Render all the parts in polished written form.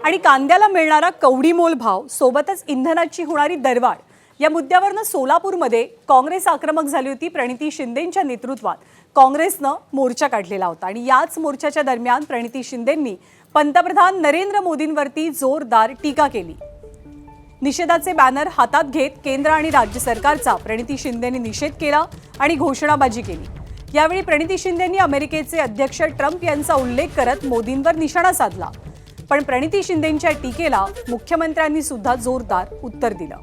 आणि कांद्याला मिळणारा कवडी मोल भाव सोबतच इंधनाची होणारी दरवाढ या मुद्द्यावरनं सोलापूरमध्ये काँग्रेस आक्रमक झाली होती। प्रणिती शिंदेंच्या नेतृत्वात काँग्रेसनं मोर्चा काढलेला होता आणि याच मोर्चाच्या दरम्यान प्रणिती शिंदेंनी पंतप्रधान नरेंद्र मोदींवरती जोरदार टीका केली। निषेधाचे बॅनर हातात घेत केंद्र आणि राज्य सरकारचा प्रणिती शिंदेंनी निषेध केला आणि घोषणाबाजी केली। यावेळी प्रणिती शिंदेंनी अमेरिकेचे अध्यक्ष ट्रम्प यांचा उल्लेख करत मोदींवर निशाणा साधला, पण प्रणिती शिंदेंच्या टीकेला मुख्यमंत्र्यांनी सुद्धा जोरदार उत्तर दिलं।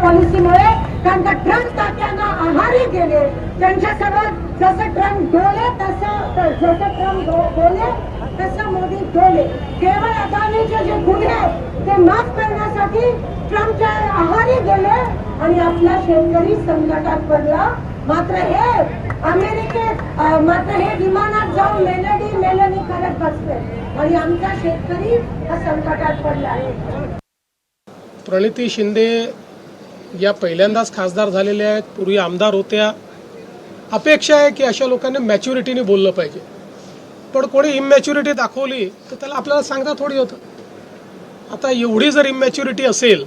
पॉलिसीमुळे त्यांना ट्रम्प तात्यांना आहारी गेले। त्यांच्यासोबत जसं ट्रम्प बोले तसं मोदी बोले। केवळ अदानीचे जे गुन्हे ते माफ करण्यासाठी ट्रम्पच्या आहारी गेले आणि आपला शेतकरी संकटात पडला। मात्र हे विमानात जाऊन मेलनी करत बसले आणि आमचा शेतकरी हा संकटात पडला आहे। प्रणिती शिंदे या पहिल्यांदाच खासदार झालेल्या आहेत, पूर्वी आमदार होत्या। अपेक्षा आहे की अशा लोकांनी मॅच्युरिटीने बोललं पाहिजे, पण कोणी इमॅच्युरिटी दाखवली तर त्याला आपल्याला सांगता थोडी होतं। आता एवढी जर इमॅच्युरिटी असेल,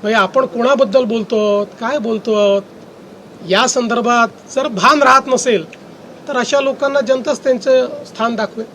म्हणजे आपण कोणाबद्दल बोलतो, काय बोलतो या संदर्भात जर भान राहत नसेल तर अशा लोकांना जनताच त्यांचं स्थान दाखवेल।